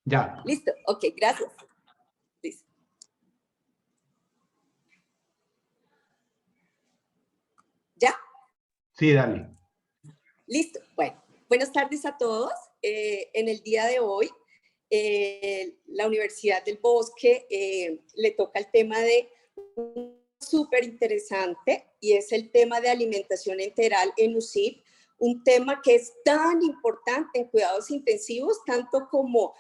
Ya. Listo, ok, gracias. Listo. ¿Ya? Sí, dale. Listo. Bueno, buenas tardes a todos. En el día de hoy, la Universidad del Bosque le toca el tema de súper interesante y es el tema de alimentación enteral en UCIP, un tema que es tan importante en cuidados intensivos, tanto como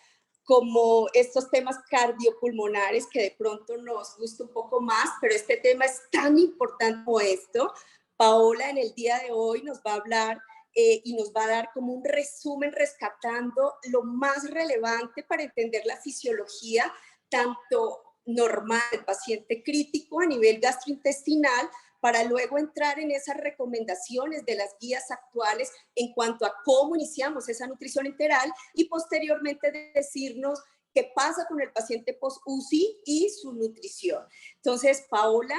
estos temas cardiopulmonares que de pronto nos gusta un poco más, pero este tema es tan importante como esto. Paola en el día de hoy nos va a hablar y nos va a dar como un resumen rescatando lo más relevante para entender la fisiología tanto normal del paciente crítico a nivel gastrointestinal, para luego entrar en esas recomendaciones de las guías actuales en cuanto a cómo iniciamos esa nutrición enteral y posteriormente decirnos qué pasa con el paciente post-UCI y su nutrición. Entonces, Paola,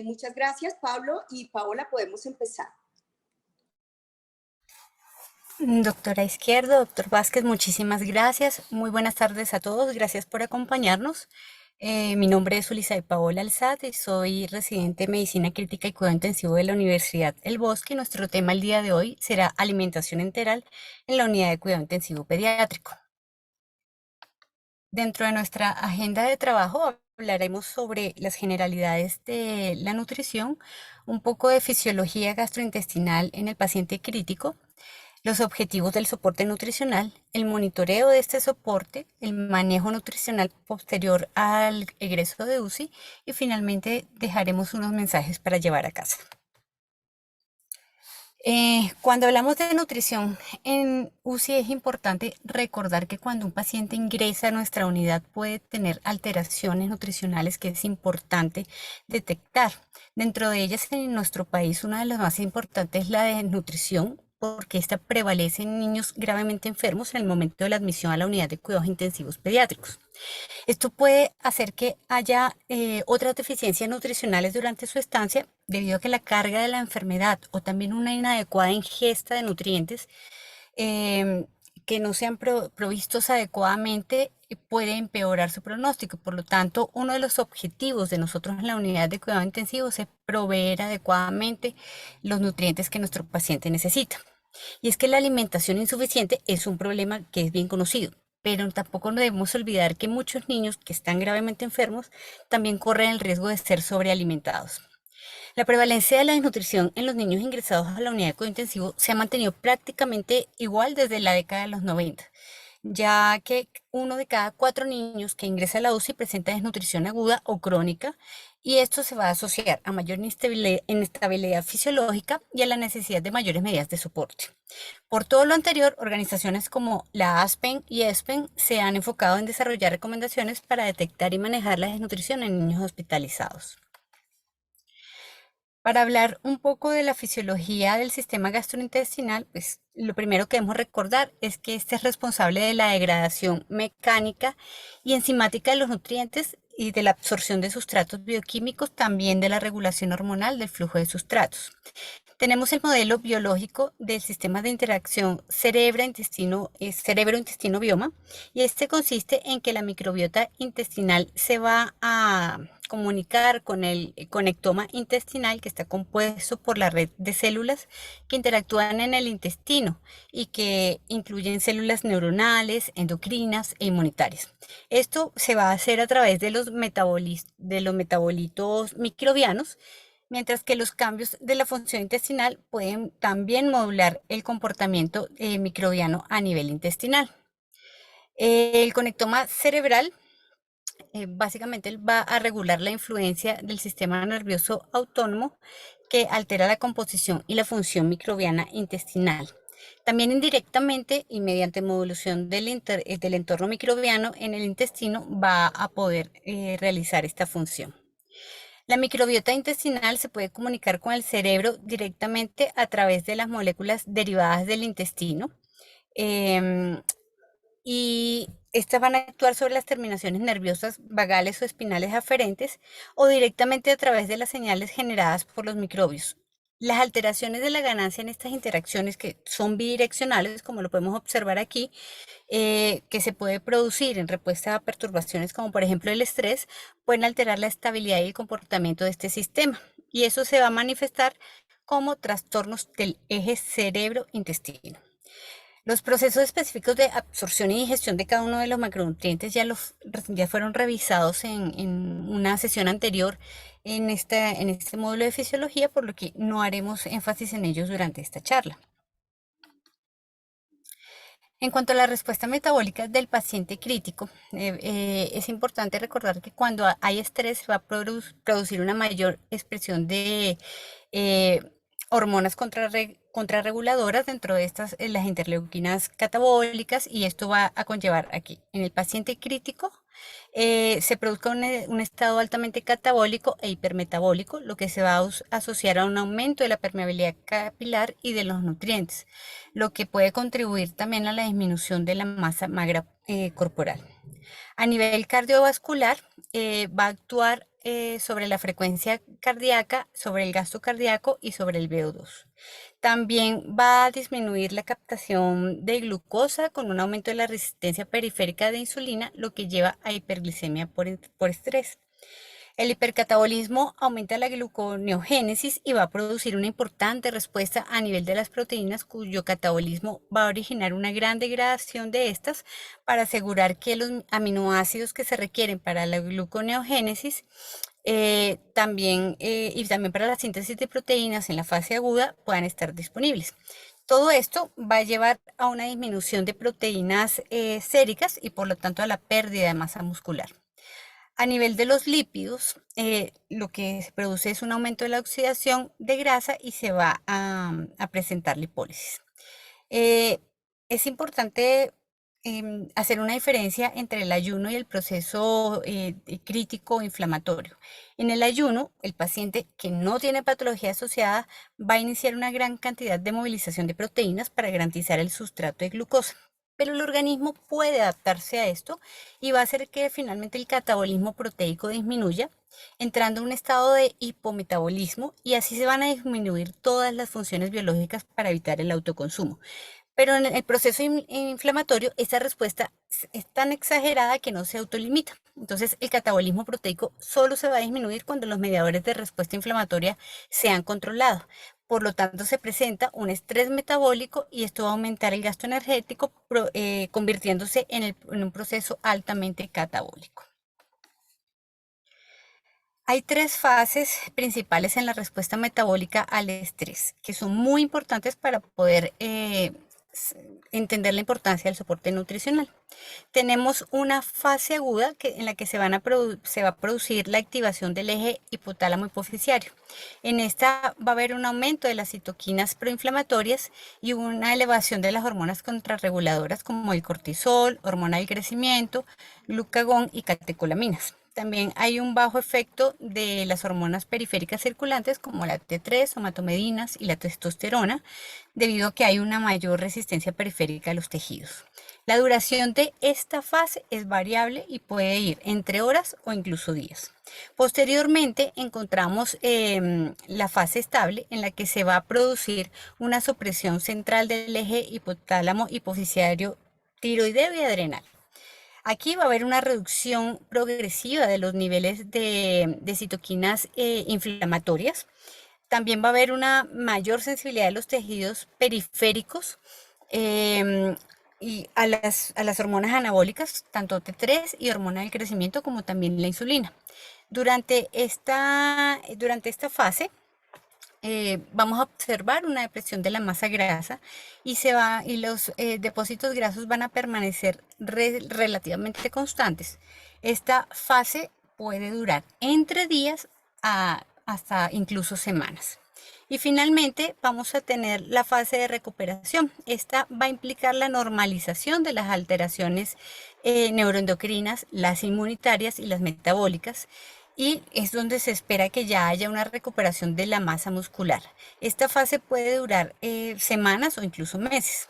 muchas gracias, Pablo, y Paola, podemos empezar. Doctora Izquierdo, doctor Vázquez, muchísimas gracias. Muy buenas tardes a todos. Gracias por acompañarnos. Mi nombre es Ulisa Paola Alzate y soy residente de Medicina Crítica y Cuidado Intensivo de la Universidad El Bosque. Nuestro tema el día de hoy será alimentación enteral en la unidad de cuidado intensivo pediátrico. Dentro de nuestra agenda de trabajo hablaremos sobre las generalidades de la nutrición, un poco de fisiología gastrointestinal en el paciente crítico, los objetivos del soporte nutricional, el monitoreo de este soporte, el manejo nutricional posterior al egreso de UCI y finalmente dejaremos unos mensajes para llevar a casa. Cuando hablamos de nutrición en UCI es importante recordar que cuando un paciente ingresa a nuestra unidad puede tener alteraciones nutricionales que es importante detectar. Dentro de ellas en nuestro país una de las más importantes es la desnutrición, porque esta prevalece en niños gravemente enfermos en el momento de la admisión a la unidad de cuidados intensivos pediátricos. Esto puede hacer que haya otras deficiencias nutricionales durante su estancia debido a que la carga de la enfermedad o también una inadecuada ingesta de nutrientes que no sean provistos adecuadamente puede empeorar su pronóstico. Por lo tanto, uno de los objetivos de nosotros en la unidad de cuidado intensivo es proveer adecuadamente los nutrientes que nuestro paciente necesita. Y es que la alimentación insuficiente es un problema que es bien conocido, pero tampoco nos debemos olvidar que muchos niños que están gravemente enfermos también corren el riesgo de ser sobrealimentados. La prevalencia de la desnutrición en los niños ingresados a la unidad de cuidado intensivo se ha mantenido prácticamente igual desde la década de los 90, ya que 1 de cada 4 niños que ingresa a la UCI presenta desnutrición aguda o crónica, y esto se va a asociar a mayor inestabilidad fisiológica y a la necesidad de mayores medidas de soporte. Por todo lo anterior, organizaciones como la ASPEN y ESPEN se han enfocado en desarrollar recomendaciones para detectar y manejar la desnutrición en niños hospitalizados. Para hablar un poco de la fisiología del sistema gastrointestinal, pues lo primero que debemos recordar es que este es responsable de la degradación mecánica y enzimática de los nutrientes y de la absorción de sustratos bioquímicos, también de la regulación hormonal del flujo de sustratos. Tenemos el modelo biológico del sistema de interacción cerebro-intestino-bioma, y este consiste en que la microbiota intestinal se va a comunicar con el conectoma intestinal, que está compuesto por la red de células que interactúan en el intestino y que incluyen células neuronales, endocrinas e inmunitarias. Esto se va a hacer a través de los metabolitos microbianos, mientras que los cambios de la función intestinal pueden también modular el comportamiento microbiano a nivel intestinal. El conectoma cerebral básicamente va a regular la influencia del sistema nervioso autónomo que altera la composición y la función microbiana intestinal. También indirectamente y mediante modulación del entorno microbiano en el intestino va a poder realizar esta función. La microbiota intestinal se puede comunicar con el cerebro directamente a través de las moléculas derivadas del intestino, y estas van a actuar sobre las terminaciones nerviosas vagales o espinales aferentes o directamente a través de las señales generadas por los microbios. Las alteraciones de la ganancia en estas interacciones que son bidireccionales, como lo podemos observar aquí, que se puede producir en respuesta a perturbaciones como por ejemplo el estrés, pueden alterar la estabilidad y el comportamiento de este sistema. Y eso se va a manifestar como trastornos del eje cerebro-intestino. Los procesos específicos de absorción y digestión de cada uno de los macronutrientes ya fueron revisados en una sesión anterior en este módulo de fisiología, por lo que no haremos énfasis en ellos durante esta charla. En cuanto a la respuesta metabólica del paciente crítico, es importante recordar que cuando hay estrés se va a producir una mayor expresión de eh, hormonas contrarreguladoras, dentro de estas las interleuquinas catabólicas, y esto va a conllevar aquí en el paciente crítico se produzca un estado altamente catabólico e hipermetabólico, lo que se va a asociar a un aumento de la permeabilidad capilar y de los nutrientes, lo que puede contribuir también a la disminución de la masa magra corporal. A nivel cardiovascular, va a actuar sobre la frecuencia cardíaca, sobre el gasto cardíaco y sobre el VO2. También va a disminuir la captación de glucosa con un aumento de la resistencia periférica de insulina, lo que lleva a hiperglicemia por estrés. El hipercatabolismo aumenta la gluconeogénesis y va a producir una importante respuesta a nivel de las proteínas, cuyo catabolismo va a originar una gran degradación de estas para asegurar que los aminoácidos que se requieren para la gluconeogénesis y también para la síntesis de proteínas en la fase aguda puedan estar disponibles. Todo esto va a llevar a una disminución de proteínas séricas y por lo tanto a la pérdida de masa muscular. A nivel de los lípidos, lo que se produce es un aumento de la oxidación de grasa y se va a presentar lipólisis. Eh, es importante hacer una diferencia entre el ayuno y el proceso crítico inflamatorio. En el ayuno, el paciente que no tiene patología asociada va a iniciar una gran cantidad de movilización de proteínas para garantizar el sustrato de glucosa. Pero el organismo puede adaptarse a esto y va a hacer que finalmente el catabolismo proteico disminuya, entrando en un estado de hipometabolismo, y así se van a disminuir todas las funciones biológicas para evitar el autoconsumo. Pero en el proceso inflamatorio, esta respuesta es tan exagerada que no se autolimita. Entonces, el catabolismo proteico solo se va a disminuir cuando los mediadores de respuesta inflamatoria sean controlados. Por lo tanto, se presenta un estrés metabólico y esto va a aumentar el gasto energético, convirtiéndose en un proceso altamente catabólico. Hay tres fases principales en la respuesta metabólica al estrés, que son muy importantes para poder entender la importancia del soporte nutricional. Tenemos una fase aguda en la que se va a producir la activación del eje hipotálamo hipoficiario. En esta va a haber un aumento de las citoquinas proinflamatorias y una elevación de las hormonas contrarreguladoras como el cortisol, hormona del crecimiento, glucagón y catecolaminas. También hay un bajo efecto de las hormonas periféricas circulantes como la T3, somatomedinas y la testosterona, debido a que hay una mayor resistencia periférica a los tejidos. La duración de esta fase es variable y puede ir entre horas o incluso días. Posteriormente encontramos la fase estable, en la que se va a producir una supresión central del eje hipotálamo hipoficiario tiroideo y adrenal. Aquí va a haber una reducción progresiva de los niveles de citoquinas inflamatorias. También va a haber una mayor sensibilidad de los tejidos periféricos y a las hormonas anabólicas, tanto T3 y hormona del crecimiento, como también la insulina. Durante esta fase, vamos a observar una depresión de la masa grasa y los depósitos grasos van a permanecer relativamente constantes. Esta fase puede durar entre días hasta incluso semanas. Y finalmente vamos a tener la fase de recuperación. Esta va a implicar la normalización de las alteraciones neuroendocrinas, las inmunitarias y las metabólicas, y es donde se espera que ya haya una recuperación de la masa muscular. Esta fase puede durar semanas o incluso meses.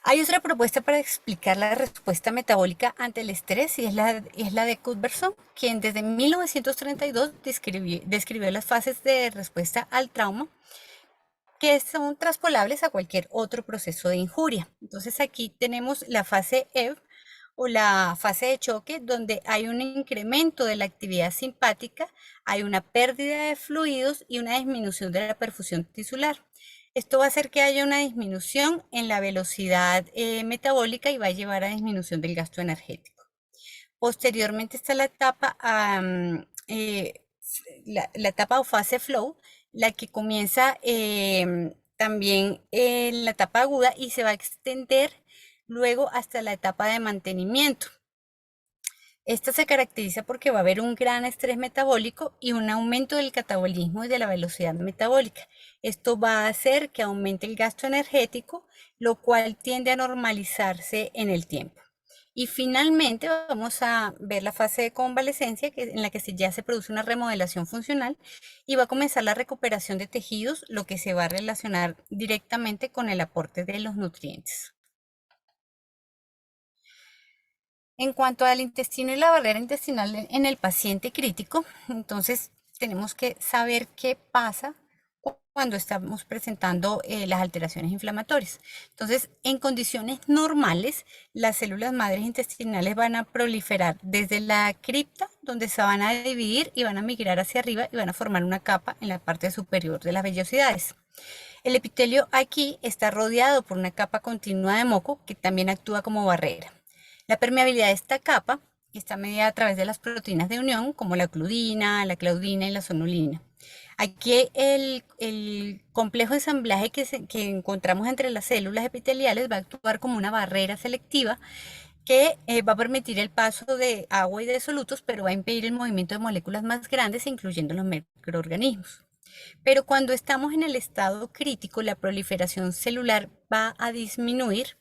Hay otra propuesta para explicar la respuesta metabólica ante el estrés y es la de Cuthbertson, quien desde 1932 describió las fases de respuesta al trauma que son traspolables a cualquier otro proceso de injuria. Entonces aquí tenemos la fase EV o la fase de choque, donde hay un incremento de la actividad simpática, hay una pérdida de fluidos y una disminución de la perfusión tisular. Esto va a hacer que haya una disminución en la velocidad metabólica y va a llevar a disminución del gasto energético. Posteriormente está la etapa, la etapa o fase flow, la que comienza también en la etapa aguda y se va a extender luego hasta la etapa de mantenimiento. Esta se caracteriza porque va a haber un gran estrés metabólico y un aumento del catabolismo y de la velocidad metabólica. Esto va a hacer que aumente el gasto energético, lo cual tiende a normalizarse en el tiempo. Y finalmente vamos a ver la fase de convalecencia, en la que ya se produce una remodelación funcional y va a comenzar la recuperación de tejidos, lo que se va a relacionar directamente con el aporte de los nutrientes. En cuanto al intestino y la barrera intestinal en el paciente crítico, entonces tenemos que saber qué pasa cuando estamos presentando las alteraciones inflamatorias. Entonces, en condiciones normales, las células madres intestinales van a proliferar desde la cripta, donde se van a dividir y van a migrar hacia arriba y van a formar una capa en la parte superior de las vellosidades. El epitelio aquí está rodeado por una capa continua de moco que también actúa como barrera. La permeabilidad de esta capa está medida a través de las proteínas de unión, como la ocludina, la claudina y la sonulina. Aquí el complejo de ensamblaje que encontramos entre las células epiteliales va a actuar como una barrera selectiva que va a permitir el paso de agua y de solutos, pero va a impedir el movimiento de moléculas más grandes, incluyendo los microorganismos. Pero cuando estamos en el estado crítico, la proliferación celular va a disminuir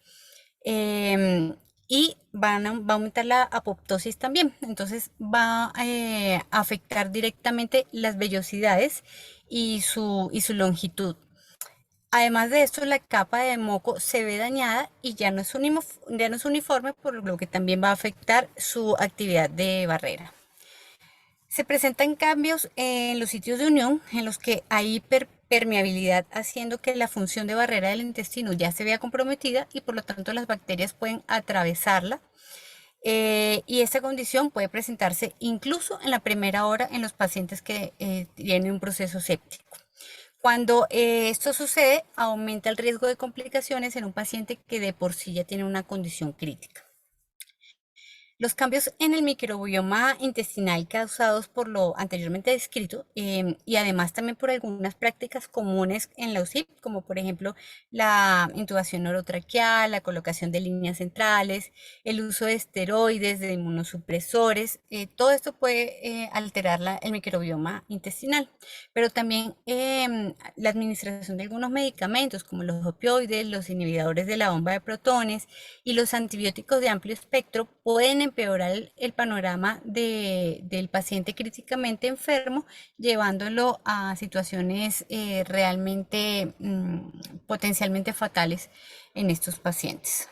y va a aumentar la apoptosis también. Entonces va a afectar directamente las vellosidades y su longitud. Además de esto, la capa de moco se ve dañada y ya no es uniforme, por lo que también va a afectar su actividad de barrera. Se presentan cambios en los sitios de unión en los que hay hiperpermeabilidad, haciendo que la función de barrera del intestino ya se vea comprometida y por lo tanto las bacterias pueden atravesarla. Y esta condición puede presentarse incluso en la primera hora en los pacientes que tienen un proceso séptico. Cuando esto sucede, aumenta el riesgo de complicaciones en un paciente que de por sí ya tiene una condición crítica. Los cambios en el microbioma intestinal causados por lo anteriormente descrito y además también por algunas prácticas comunes en la UCI, como por ejemplo la intubación orotraqueal, la colocación de líneas centrales, el uso de esteroides, de inmunosupresores, todo esto puede alterar el microbioma intestinal, pero también la administración de algunos medicamentos como los opioides, los inhibidores de la bomba de protones y los antibióticos de amplio espectro pueden empeorar el panorama del paciente críticamente enfermo, llevándolo a situaciones realmente potencialmente fatales en estos pacientes.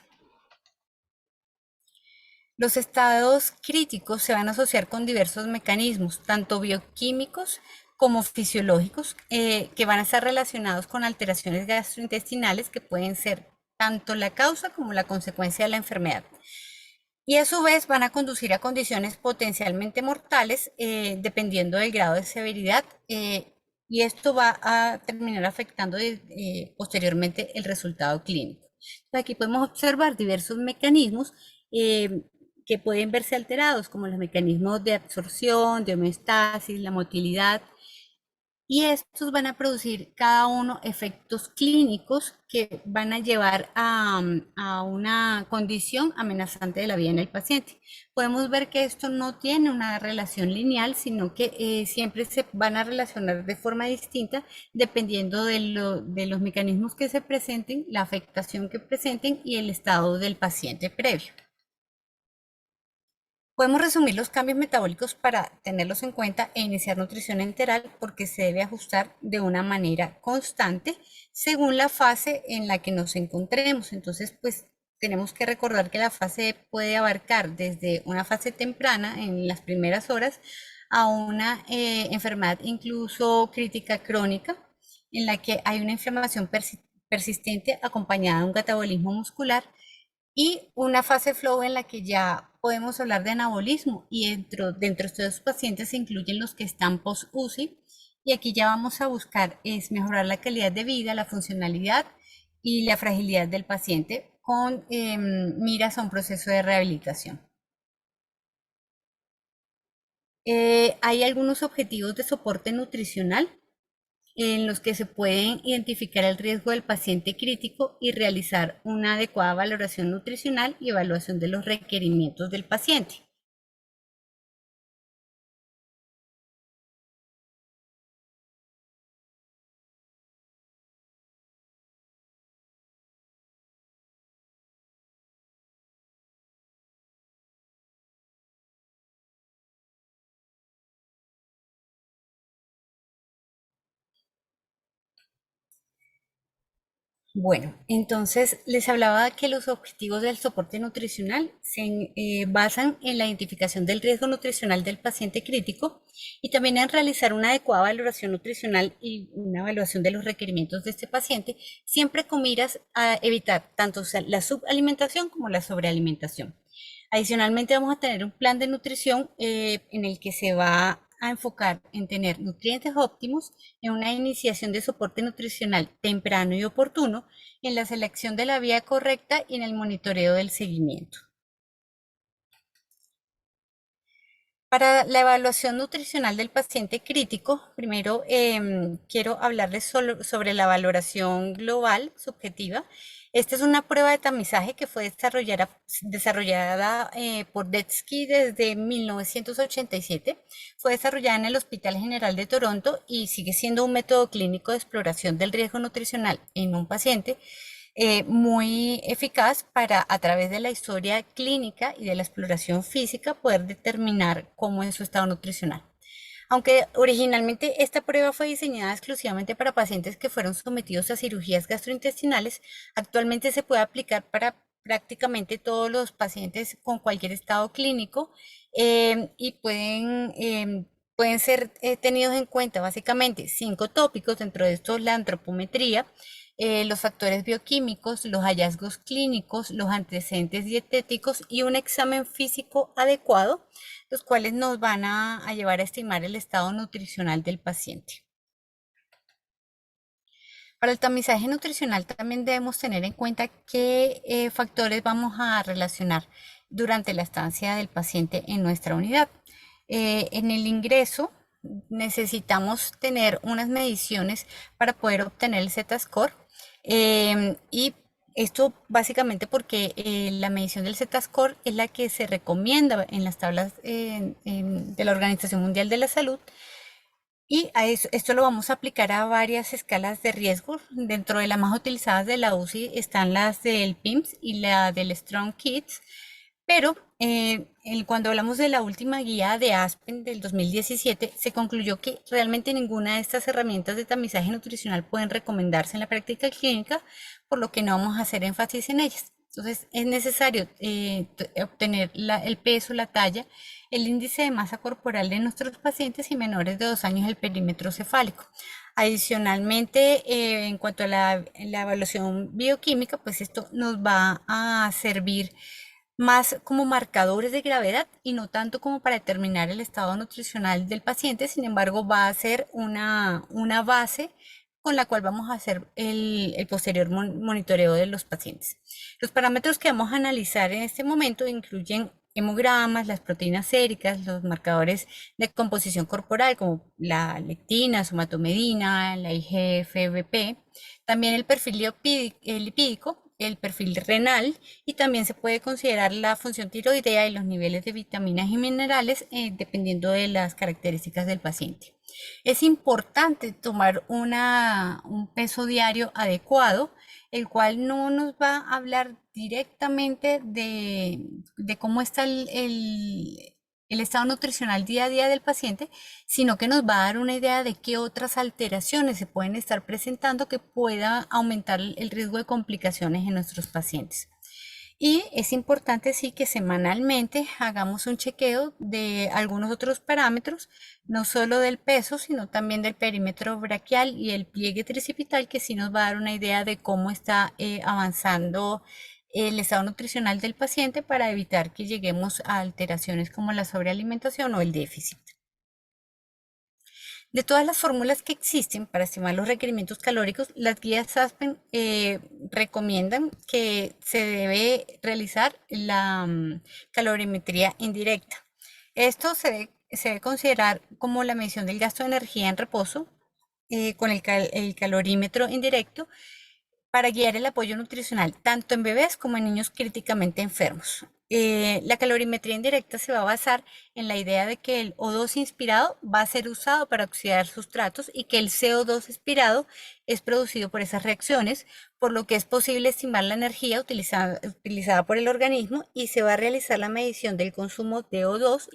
Los estados críticos se van a asociar con diversos mecanismos, tanto bioquímicos como fisiológicos, que van a estar relacionados con alteraciones gastrointestinales que pueden ser tanto la causa como la consecuencia de la enfermedad. Y a su vez van a conducir a condiciones potencialmente mortales dependiendo del grado de severidad, y esto va a terminar afectando posteriormente el resultado clínico. Entonces, aquí podemos observar diversos mecanismos que pueden verse alterados, como los mecanismos de absorción, de homeostasis, la motilidad, y estos van a producir cada uno efectos clínicos que van a llevar a una condición amenazante de la vida en el paciente. Podemos ver que esto no tiene una relación lineal, sino que siempre se van a relacionar de forma distinta dependiendo de los mecanismos que se presenten, la afectación que presenten y el estado del paciente previo. Podemos resumir los cambios metabólicos para tenerlos en cuenta e iniciar nutrición enteral porque se debe ajustar de una manera constante según la fase en la que nos encontremos. Entonces, pues tenemos que recordar que la fase puede abarcar desde una fase temprana en las primeras horas a una enfermedad incluso crítica crónica. en la que hay una inflamación persistente acompañada de un catabolismo muscular y una fase flow en la que ya podemos hablar de anabolismo y dentro de estos pacientes se incluyen los que están post-UCI y aquí ya vamos a buscar es mejorar la calidad de vida, la funcionalidad y la fragilidad del paciente con miras a un proceso de rehabilitación. Hay algunos objetivos de soporte nutricional en los que se pueden identificar el riesgo del paciente crítico y realizar una adecuada valoración nutricional y evaluación de los requerimientos del paciente. Bueno, entonces les hablaba que los objetivos del soporte nutricional se basan en la identificación del riesgo nutricional del paciente crítico y también en realizar una adecuada valoración nutricional y una evaluación de los requerimientos de este paciente, siempre con miras a evitar tanto la subalimentación como la sobrealimentación. Adicionalmente, vamos a tener un plan de nutrición en el que se va a enfocar en tener nutrientes óptimos, en una iniciación de soporte nutricional temprano y oportuno, en la selección de la vía correcta y en el monitoreo del seguimiento. Para la evaluación nutricional del paciente crítico, primero quiero hablarles sobre la valoración global subjetiva. Esta es una prueba de tamizaje que fue desarrollada por Detsky desde 1987. Fue desarrollada en el Hospital General de Toronto y sigue siendo un método clínico de exploración del riesgo nutricional en un paciente muy eficaz para, a través de la historia clínica y de la exploración física, poder determinar cómo es su estado nutricional. Aunque originalmente esta prueba fue diseñada exclusivamente para pacientes que fueron sometidos a cirugías gastrointestinales, actualmente se puede aplicar para prácticamente todos los pacientes con cualquier estado clínico y pueden ser tenidos en cuenta básicamente 5 tópicos, dentro de estos la antropometría, los factores bioquímicos, los hallazgos clínicos, los antecedentes dietéticos y un examen físico adecuado, los cuales nos van a llevar a estimar el estado nutricional del paciente. Para el tamizaje nutricional también debemos tener en cuenta qué factores vamos a relacionar durante la estancia del paciente en nuestra unidad. En el ingreso necesitamos tener unas mediciones para poder obtener el Z-score y esto básicamente porque la medición del Z-score es la que se recomienda en las tablas de la Organización Mundial de la Salud y esto lo vamos a aplicar a varias escalas de riesgo. Dentro de las más utilizadas de la UCI están las del PIMS y la del Strong Kids, pero cuando hablamos de la última guía de Aspen del 2017, se concluyó que realmente ninguna de estas herramientas de tamizaje nutricional pueden recomendarse en la práctica clínica, por lo que no vamos a hacer énfasis en ellas. Entonces, es necesario obtener el peso, la talla, el índice de masa corporal de nuestros pacientes y menores de 2 años el perímetro cefálico. Adicionalmente, en cuanto a la evaluación bioquímica, pues esto nos va a servir más como marcadores de gravedad y no tanto como para determinar el estado nutricional del paciente. Sin embargo, va a ser una base con la cual vamos a hacer el posterior monitoreo de los pacientes. Los parámetros que vamos a analizar en este momento incluyen hemogramas, las proteínas séricas, los marcadores de composición corporal como la lectina, somatomedina, la IGF-BP, también el perfil lipídico, el perfil renal y también se puede considerar la función tiroidea y los niveles de vitaminas y minerales dependiendo de las características del paciente. Es importante tomar un peso diario adecuado, el cual no nos va a hablar directamente de cómo está el estado nutricional día a día del paciente, sino que nos va a dar una idea de qué otras alteraciones se pueden estar presentando que pueda aumentar el riesgo de complicaciones en nuestros pacientes. Y es importante sí que semanalmente hagamos un chequeo de algunos otros parámetros, no solo del peso, sino también del perímetro braquial y el pliegue tricipital, que sí nos va a dar una idea de cómo está avanzando el estado nutricional del paciente para evitar que lleguemos a alteraciones como la sobrealimentación o el déficit. De todas las fórmulas que existen para estimar los requerimientos calóricos, las guías Aspen recomiendan que se debe realizar la calorimetría indirecta. Esto se debe considerar como la medición del gasto de energía en reposo con el calorímetro indirecto para guiar el apoyo nutricional tanto en bebés como en niños críticamente enfermos. La calorimetría indirecta se va a basar en la idea de que el O2 inspirado va a ser usado para oxidar sustratos y que el CO2 expirado es producido por esas reacciones, por lo que es posible estimar la energía utilizada por el organismo y se va a realizar la medición del consumo de O2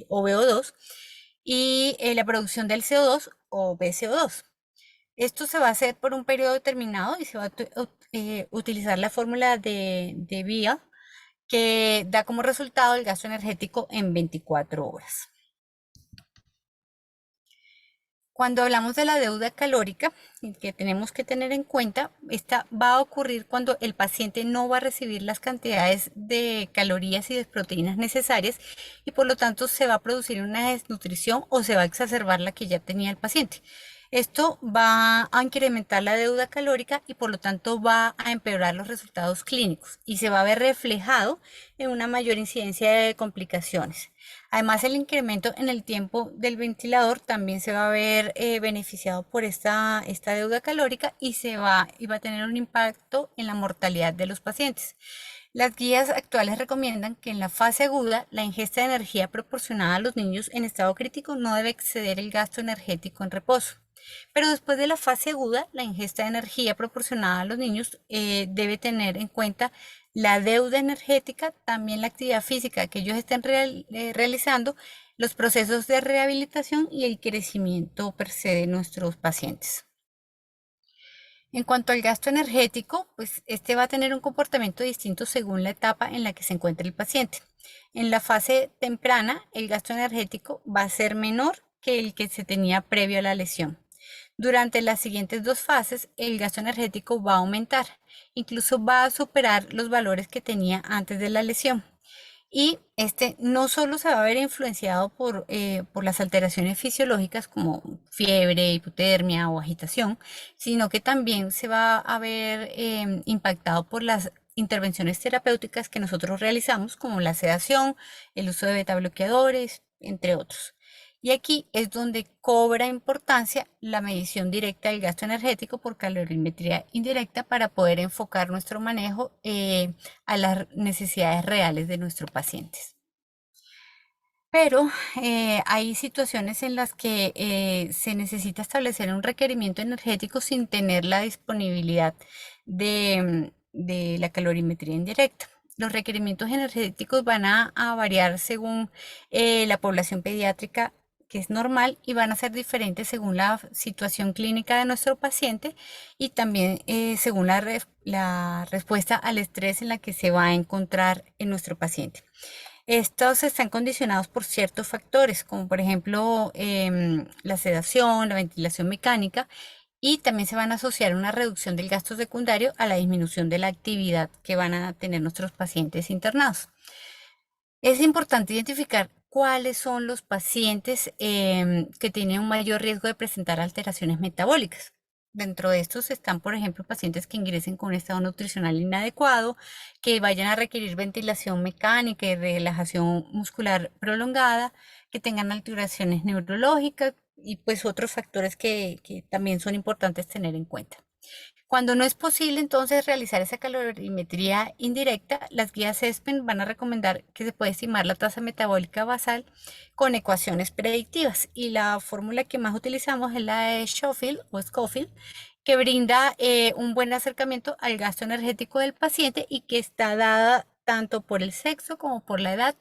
o VO2 y la producción del CO2 o BCO2. Esto se va a hacer por un periodo determinado y se va a utilizar la fórmula de Via que da como resultado el gasto energético en 24 horas. Cuando hablamos de la deuda calórica, que tenemos que tener en cuenta, esta va a ocurrir cuando el paciente no va a recibir las cantidades de calorías y de proteínas necesarias y por lo tanto se va a producir una desnutrición o se va a exacerbar la que ya tenía el paciente. Esto va a incrementar la deuda calórica y por lo tanto va a empeorar los resultados clínicos y se va a ver reflejado en una mayor incidencia de complicaciones. Además, el incremento en el tiempo del ventilador también se va a ver beneficiado por esta deuda calórica y va a tener un impacto en la mortalidad de los pacientes. Las guías actuales recomiendan que en la fase aguda la ingesta de energía proporcionada a los niños en estado crítico no debe exceder el gasto energético en reposo. Pero después de la fase aguda, la ingesta de energía proporcionada a los niños debe tener en cuenta la deuda energética, también la actividad física que ellos estén realizando, los procesos de rehabilitación y el crecimiento per se de nuestros pacientes. En cuanto al gasto energético, pues este va a tener un comportamiento distinto según la etapa en la que se encuentre el paciente. En la fase temprana, el gasto energético va a ser menor que el que se tenía previo a la lesión. Durante las siguientes dos fases, el gasto energético va a aumentar, incluso va a superar los valores que tenía antes de la lesión. Y este no solo se va a ver influenciado por las alteraciones fisiológicas como fiebre, hipotermia o agitación, sino que también se va a ver impactado por las intervenciones terapéuticas que nosotros realizamos, como la sedación, el uso de beta bloqueadores, entre otros. Y aquí es donde cobra importancia la medición directa del gasto energético por calorimetría indirecta para poder enfocar nuestro manejo a las necesidades reales de nuestros pacientes. Pero hay situaciones en las que se necesita establecer un requerimiento energético sin tener la disponibilidad de la calorimetría indirecta. Los requerimientos energéticos van a variar según la población pediátrica, que es normal, y van a ser diferentes según la situación clínica de nuestro paciente y también según la respuesta al estrés en la que se va a encontrar en nuestro paciente. Estos están condicionados por ciertos factores, como por ejemplo la sedación, la ventilación mecánica, y también se van a asociar una reducción del gasto secundario a la disminución de la actividad que van a tener nuestros pacientes internados. Es importante identificar cuáles son los pacientes que tienen un mayor riesgo de presentar alteraciones metabólicas. Dentro de estos están, por ejemplo, pacientes que ingresen con un estado nutricional inadecuado, que vayan a requerir ventilación mecánica y relajación muscular prolongada, que tengan alteraciones neurológicas y pues otros factores que también son importantes tener en cuenta. Cuando no es posible entonces realizar esa calorimetría indirecta, las guías ESPEN van a recomendar que se puede estimar la tasa metabólica basal con ecuaciones predictivas y la fórmula que más utilizamos es la de Schofield o Scofield, que brinda un buen acercamiento al gasto energético del paciente y que está dada tanto por el sexo como por la edad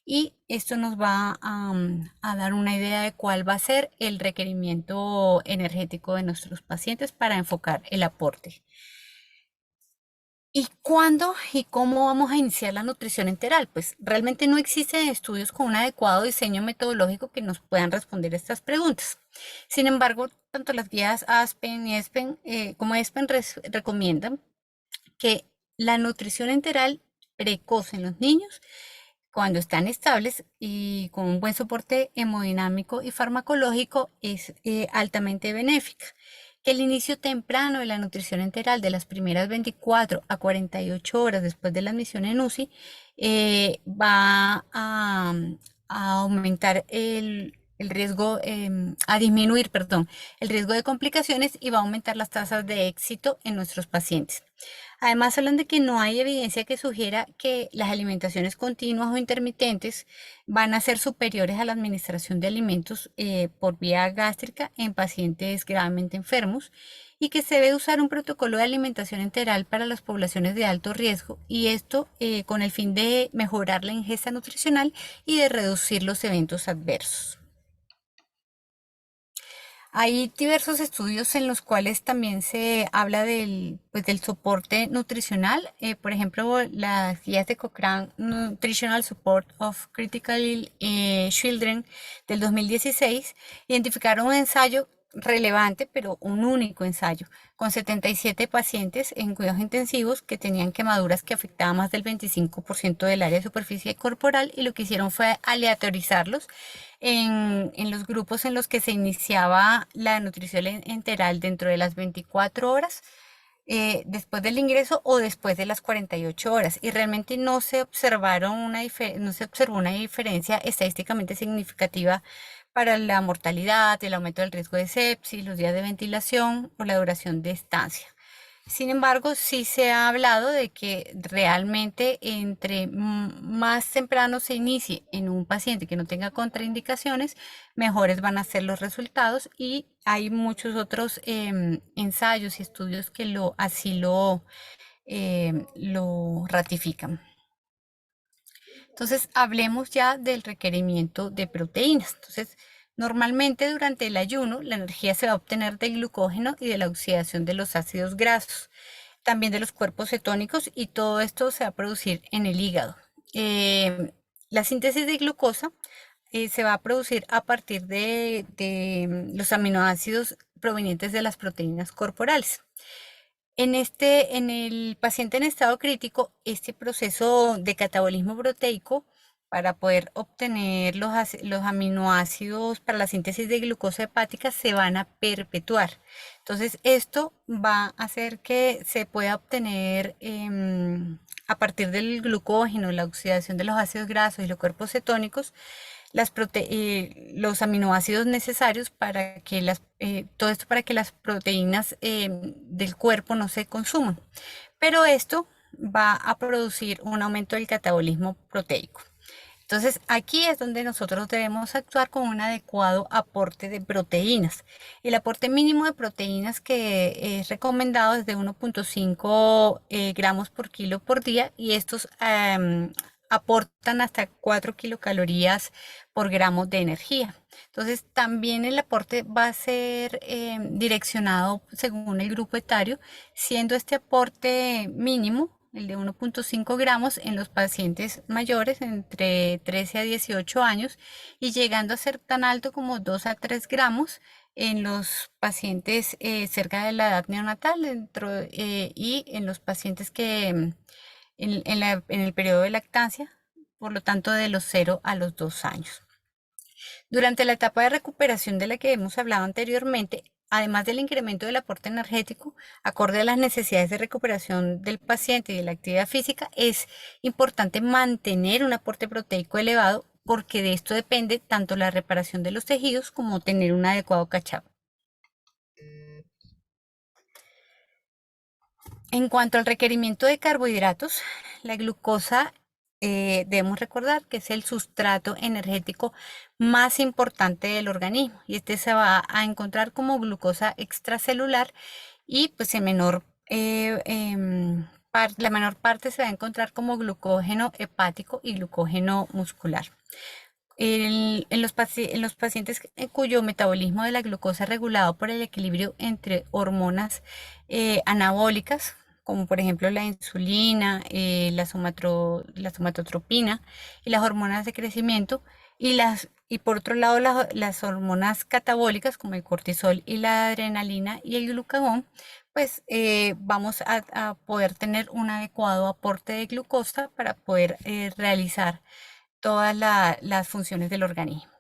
y esto nos va a dar una idea de cuál va a ser el requerimiento energético de nuestros pacientes para enfocar el aporte. ¿Y cuándo y cómo vamos a iniciar la nutrición enteral? Pues realmente no existen estudios con un adecuado diseño metodológico que nos puedan responder estas preguntas. Sin embargo, tanto las guías ASPEN y ESPEN, como ESPEN recomiendan que la nutrición enteral precoz en los niños, cuando están estables y con un buen soporte hemodinámico y farmacológico, es altamente benéfica. Que el inicio temprano de la nutrición enteral de las primeras 24 a 48 horas después de la admisión en UCI va a aumentar el riesgo, a disminuir, perdón, el riesgo de complicaciones y va a aumentar las tasas de éxito en nuestros pacientes. Además, hablan de que no hay evidencia que sugiera que las alimentaciones continuas o intermitentes van a ser superiores a la administración de alimentos por vía gástrica en pacientes gravemente enfermos y que se debe usar un protocolo de alimentación enteral para las poblaciones de alto riesgo y esto con el fin de mejorar la ingesta nutricional y de reducir los eventos adversos. Hay diversos estudios en los cuales también se habla pues, del soporte nutricional. Por ejemplo, las guías de Cochrane Nutritional Support of Critical Children del 2016 identificaron un ensayo relevante, pero un único ensayo, con 77 pacientes en cuidados intensivos que tenían quemaduras que afectaban más del 25% del área de superficie corporal y lo que hicieron fue aleatorizarlos en los grupos en los que se iniciaba la nutrición enteral dentro de las 24 horas, después del ingreso o después de las 48 horas. Y realmente no se observó una diferencia estadísticamente significativa para la mortalidad, el aumento del riesgo de sepsis, los días de ventilación o la duración de estancia. Sin embargo, sí se ha hablado de que realmente entre más temprano se inicie en un paciente que no tenga contraindicaciones, mejores van a ser los resultados y hay muchos otros ensayos y estudios que así lo ratifican. Entonces, hablemos ya del requerimiento de proteínas. Entonces, normalmente durante el ayuno, la energía se va a obtener del glucógeno y de la oxidación de los ácidos grasos, también de los cuerpos cetónicos, y todo esto se va a producir en el hígado. La síntesis de glucosa se va a producir a partir de los aminoácidos provenientes de las proteínas corporales. En el paciente en estado crítico, este proceso de catabolismo proteico para poder obtener los aminoácidos para la síntesis de glucosa hepática se van a perpetuar. Entonces, esto va a hacer que se pueda obtener a partir del glucógeno, la oxidación de los ácidos grasos y los cuerpos cetónicos, los aminoácidos necesarios para que todo esto para que las proteínas del cuerpo no se consuman. Pero esto va a producir un aumento del catabolismo proteico. Entonces, aquí es donde nosotros debemos actuar con un adecuado aporte de proteínas. El aporte mínimo de proteínas que es recomendado es de 1,5 gramos por kilo por día y estos aportan hasta 4 kilocalorías por gramo de energía. Entonces, también el aporte va a ser direccionado según el grupo etario, siendo este aporte mínimo el de 1,5 gramos en los pacientes mayores entre 13 a 18 años y llegando a ser tan alto como 2 a 3 gramos en los pacientes cerca de la edad neonatal y en los pacientes que en el periodo de lactancia, por lo tanto de los 0 a los 2 años. Durante la etapa de recuperación de la que hemos hablado anteriormente, además del incremento del aporte energético, acorde a las necesidades de recuperación del paciente y de la actividad física, es importante mantener un aporte proteico elevado porque de esto depende tanto la reparación de los tejidos como tener un adecuado catch-up. En cuanto al requerimiento de carbohidratos, la glucosa debemos recordar que es el sustrato energético más importante del organismo y este se va a encontrar como glucosa extracelular y pues la menor parte se va a encontrar como glucógeno hepático y glucógeno muscular. En los pacientes cuyo metabolismo de la glucosa es regulado por el equilibrio entre hormonas anabólicas, como por ejemplo la insulina, la somatotropina y las hormonas de crecimiento, y por otro lado las hormonas catabólicas como el cortisol y la adrenalina y el glucagón, pues vamos a poder tener un adecuado aporte de glucosa para poder realizar todas las funciones del organismo.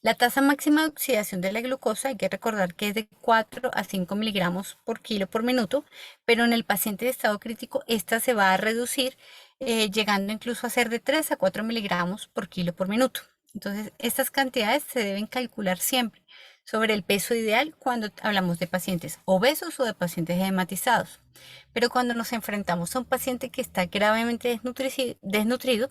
La tasa máxima de oxidación de la glucosa hay que recordar que es de 4 a 5 miligramos por kilo por minuto, pero en el paciente de estado crítico esta se va a reducir, llegando incluso a ser de 3 a 4 miligramos por kilo por minuto. Entonces, estas cantidades se deben calcular siempre sobre el peso ideal cuando hablamos de pacientes obesos o de pacientes hematizados. Pero cuando nos enfrentamos a un paciente que está gravemente desnutrido,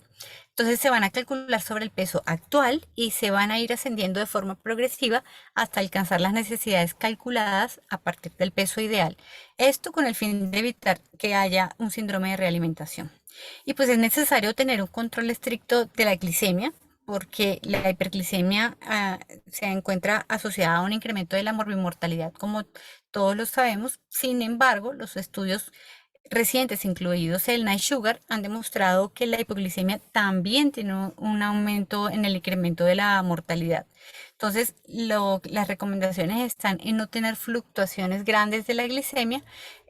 entonces se van a calcular sobre el peso actual y se van a ir ascendiendo de forma progresiva hasta alcanzar las necesidades calculadas a partir del peso ideal. Esto con el fin de evitar que haya un síndrome de realimentación. Y pues es necesario tener un control estricto de la glicemia, porque la hiperglicemia se encuentra asociada a un incremento de la morbimortalidad, como todos lo sabemos. Sin embargo, los estudios recientes, incluidos el Night Sugar, han demostrado que la hipoglicemia también tiene un aumento en el incremento de la mortalidad. Entonces, las recomendaciones están en no tener fluctuaciones grandes de la glicemia.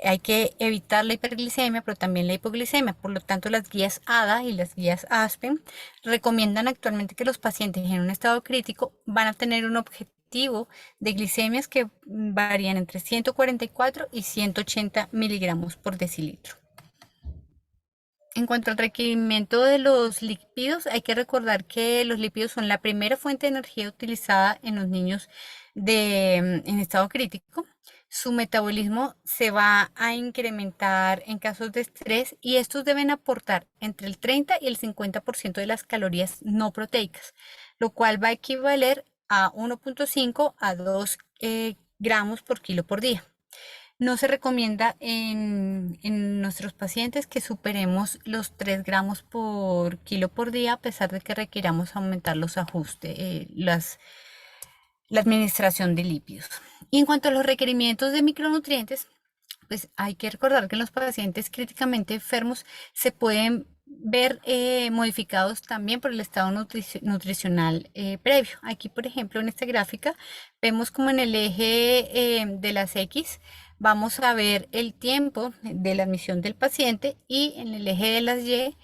Hay que evitar la hiperglicemia, pero también la hipoglicemia. Por lo tanto, las guías ADA y las guías ASPEN recomiendan actualmente que los pacientes en un estado crítico van a tener un objetivo de glicemias que varían entre 144 y 180 miligramos por decilitro. En cuanto al requerimiento de los lípidos, hay que recordar que los lípidos son la primera fuente de energía utilizada en los niños en estado crítico. Su metabolismo se va a incrementar en casos de estrés y estos deben aportar entre el 30 y el 50% de las calorías no proteicas, lo cual va a equivaler a 1,5 a 2 gramos por kilo por día. No se recomienda en nuestros pacientes que superemos los 3 gramos por kilo por día, a pesar de que requiramos aumentar los ajustes, la administración de lípidos. Y en cuanto a los requerimientos de micronutrientes, pues hay que recordar que en los pacientes críticamente enfermos se pueden ver modificados también por el estado nutricional previo. Aquí, por ejemplo, en esta gráfica, vemos como en el eje de las X vamos a ver el tiempo de la admisión del paciente y en el eje de las Y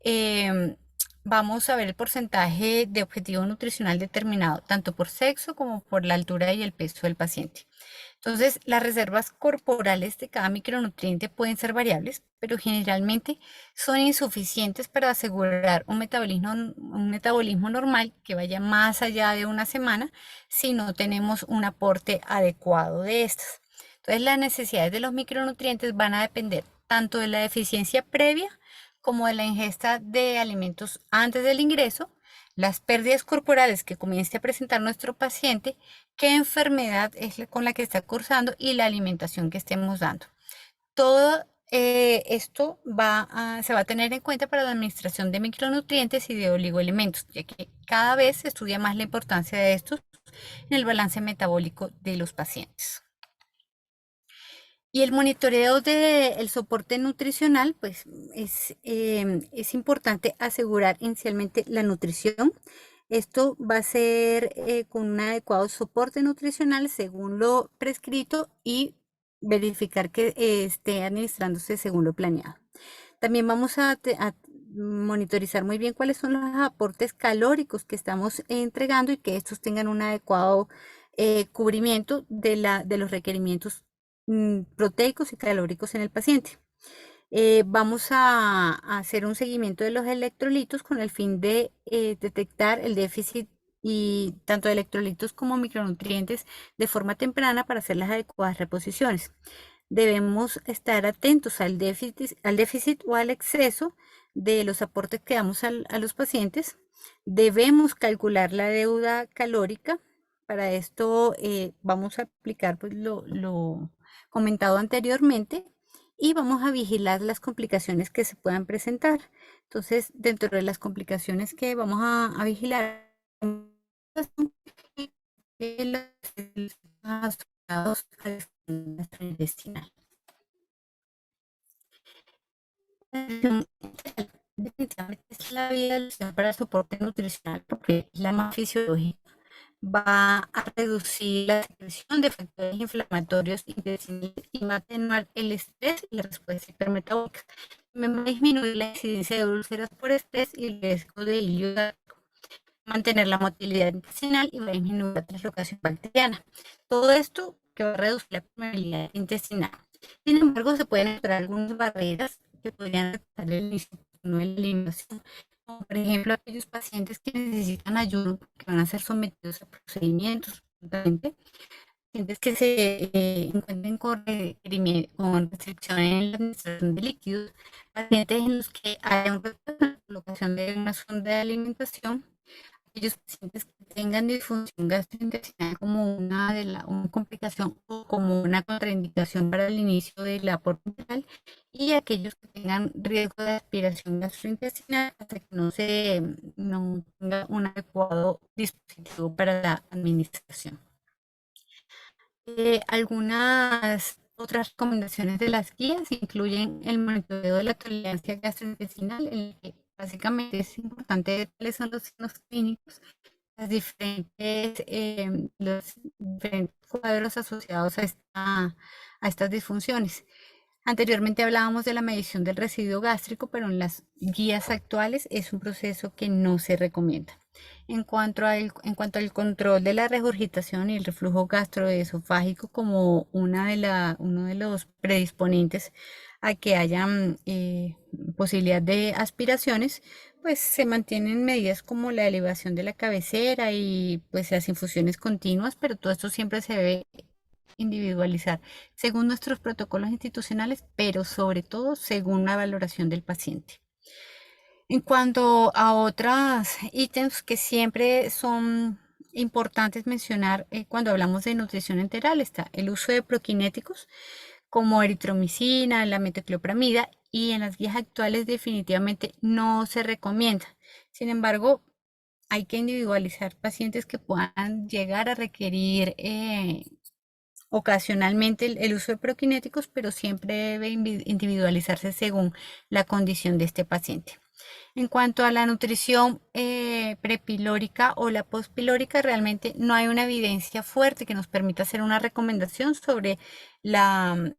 em, vamos a ver el porcentaje de objetivo nutricional determinado, tanto por sexo como por la altura y el peso del paciente. Entonces, las reservas corporales de cada micronutriente pueden ser variables, pero generalmente son insuficientes para asegurar un metabolismo normal que vaya más allá de una semana si no tenemos un aporte adecuado de estas. Entonces, las necesidades de los micronutrientes van a depender tanto de la deficiencia previa como de la ingesta de alimentos antes del ingreso, las pérdidas corporales que comience a presentar nuestro paciente, qué enfermedad es con la que está cursando y la alimentación que estemos dando. Todo esto se va a tener en cuenta para la administración de micronutrientes y de oligoelementos, ya que cada vez se estudia más la importancia de estos en el balance metabólico de los pacientes. Y el monitoreo del soporte nutricional, pues es importante asegurar inicialmente la nutrición. Esto va a ser con un adecuado soporte nutricional según lo prescrito y verificar que esté administrándose según lo planeado. También vamos a monitorizar muy bien cuáles son los aportes calóricos que estamos entregando y que estos tengan un adecuado cubrimiento de los requerimientos proteicos y calóricos en el paciente. Vamos a hacer un seguimiento de los electrolitos con el fin de detectar el déficit y tanto de electrolitos como micronutrientes de forma temprana para hacer las adecuadas reposiciones. Debemos estar atentos al déficit o al exceso de los aportes que damos a los pacientes. Debemos calcular la deuda calórica. Para esto vamos a aplicar pues, lo comentado anteriormente y vamos a vigilar las complicaciones que se puedan presentar. Entonces, dentro de las complicaciones que vamos a vigilar, asociados a la gastrointestinal. nutrición integral definitivamente es la vía de elección para el soporte nutricional porque es la más fisiológica. Va a reducir la secreción de factores inflamatorios intestinales y va a atenuar el estrés y la respuesta hipermetabólica. Va a disminuir la incidencia de úlceras por estrés y el riesgo de ilio, mantener la motilidad intestinal y va a disminuir la translocación bacteriana. Todo esto que va a reducir la permeabilidad intestinal. Sin embargo, se pueden encontrar algunas barreras que podrían retrasar el inicio de la eliminación, como por ejemplo aquellos pacientes que necesitan ayuno, que van a ser sometidos a procedimientos, pacientes que se encuentren con restricción en la administración de líquidos, pacientes en los que haya un retraso en la colocación de una sonda de alimentación, aquellos pacientes que tengan disfunción gastrointestinal como una complicación o como una contraindicación para el inicio del aporte vital, y aquellos que tengan riesgo de aspiración gastrointestinal hasta que no tenga un adecuado dispositivo para la administración. Algunas otras recomendaciones de las guías incluyen el monitoreo de la tolerancia gastrointestinal, en el que básicamente es importante ver cuáles son los signos clínicos, los diferentes cuadros asociados a estas disfunciones. Anteriormente hablábamos de la medición del residuo gástrico, pero en las guías actuales es un proceso que no se recomienda. En cuanto al control de la regurgitación y el reflujo gastroesofágico como uno de los predisponentes a que haya posibilidad de aspiraciones, pues se mantienen medidas como la elevación de la cabecera y pues las infusiones continuas, pero todo esto siempre se debe individualizar según nuestros protocolos institucionales, pero sobre todo según la valoración del paciente. En cuanto a otros ítems que siempre son importantes mencionar cuando hablamos de nutrición enteral, está el uso de proquinéticos como eritromicina, la metoclopramida, y en las guías actuales definitivamente no se recomienda. Sin embargo, hay que individualizar pacientes que puedan llegar a requerir ocasionalmente el uso de proquinéticos, pero siempre debe individualizarse según la condición de este paciente. En cuanto a la nutrición prepilórica o la postpilórica, realmente no hay una evidencia fuerte que nos permita hacer una recomendación sobre la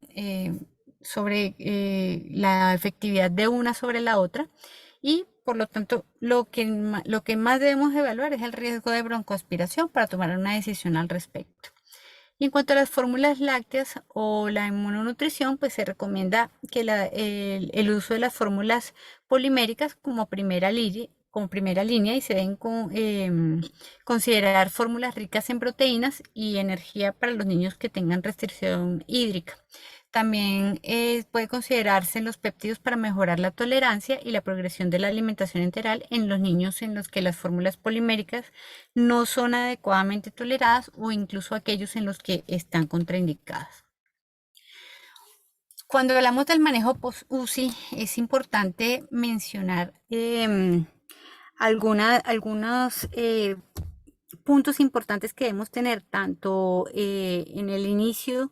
efectividad de una sobre la otra, y por lo tanto lo que más debemos evaluar es el riesgo de broncoaspiración para tomar una decisión al respecto. Y en cuanto a las fórmulas lácteas o la inmunonutrición, pues se recomienda que el uso de las fórmulas poliméricas como primera línea, y se deben considerar fórmulas ricas en proteínas y energía para los niños que tengan restricción hídrica. También puede considerarse los péptidos para mejorar la tolerancia y la progresión de la alimentación enteral en los niños en los que las fórmulas poliméricas no son adecuadamente toleradas o incluso aquellos en los que están contraindicadas. Cuando hablamos del manejo post-UCI, es importante mencionar algunos puntos importantes que debemos tener tanto en el inicio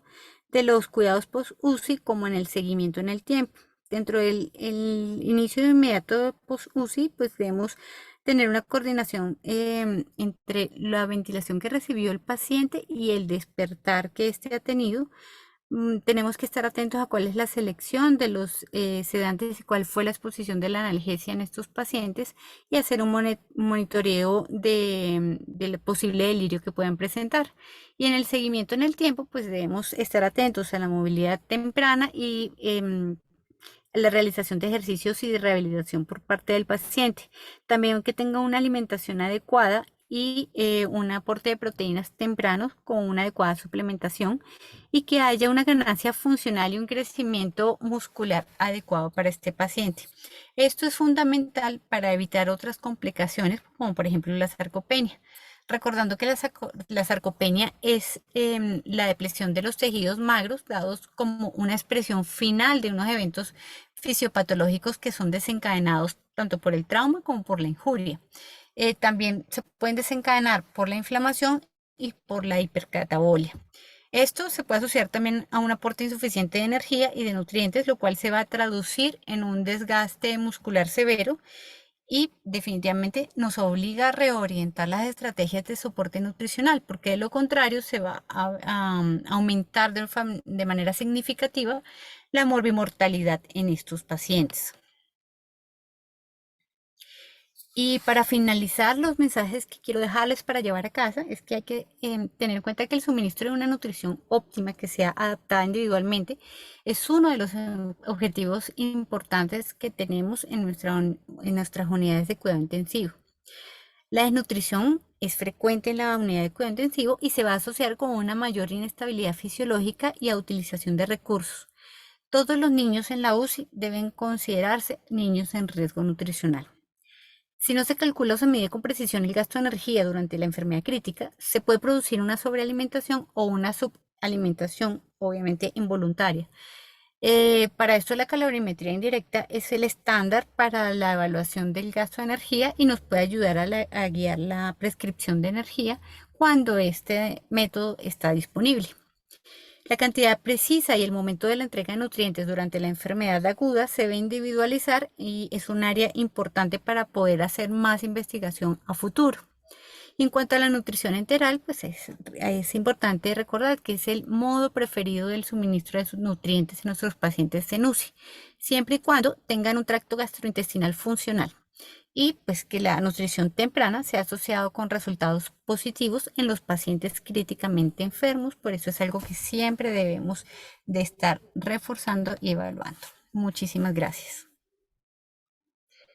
de los cuidados post-UCI como en el seguimiento en el tiempo. Dentro del inicio inmediato post-UCI, pues debemos tener una coordinación entre la ventilación que recibió el paciente y el despertar que éste ha tenido. Tenemos que estar atentos a cuál es la selección de los sedantes y cuál fue la exposición de la analgesia en estos pacientes, y hacer un monitoreo del posible delirio que puedan presentar. Y en el seguimiento en el tiempo, pues debemos estar atentos a la movilidad temprana y la realización de ejercicios y de rehabilitación por parte del paciente. También que tenga una alimentación adecuada y un aporte de proteínas tempranos con una adecuada suplementación, y que haya una ganancia funcional y un crecimiento muscular adecuado para este paciente. Esto es fundamental para evitar otras complicaciones, como por ejemplo la sarcopenia. Recordando que la sarcopenia es la depresión de los tejidos magros dados como una expresión final de unos eventos fisiopatológicos que son desencadenados tanto por el trauma como por la injuria. También se pueden desencadenar por la inflamación y por la hipercatabolia. Esto se puede asociar también a un aporte insuficiente de energía y de nutrientes, lo cual se va a traducir en un desgaste muscular severo y definitivamente nos obliga a reorientar las estrategias de soporte nutricional, porque de lo contrario se va a aumentar de manera significativa la morbimortalidad en estos pacientes. Y para finalizar, los mensajes que quiero dejarles para llevar a casa es que hay que tener en cuenta que el suministro de una nutrición óptima que sea adaptada individualmente es uno de los objetivos importantes que tenemos en nuestras unidades de cuidado intensivo. La desnutrición es frecuente en la unidad de cuidado intensivo y se va a asociar con una mayor inestabilidad fisiológica y a utilización de recursos. Todos los niños en la UCI deben considerarse niños en riesgo nutricional. Si no se calcula o se mide con precisión el gasto de energía durante la enfermedad crítica, se puede producir una sobrealimentación o una subalimentación, obviamente involuntaria. Para esto la calorimetría indirecta es el estándar para la evaluación del gasto de energía y nos puede ayudar a guiar la prescripción de energía cuando este método está disponible. La cantidad precisa y el momento de la entrega de nutrientes durante la enfermedad aguda se debe individualizar y es un área importante para poder hacer más investigación a futuro. En cuanto a la nutrición enteral, pues es importante recordar que es el modo preferido del suministro de sus nutrientes en nuestros pacientes en UCI, siempre y cuando tengan un tracto gastrointestinal funcional y pues que la nutrición temprana se ha asociado con resultados positivos en los pacientes críticamente enfermos, por eso es algo que siempre debemos de estar reforzando y evaluando. Muchísimas gracias.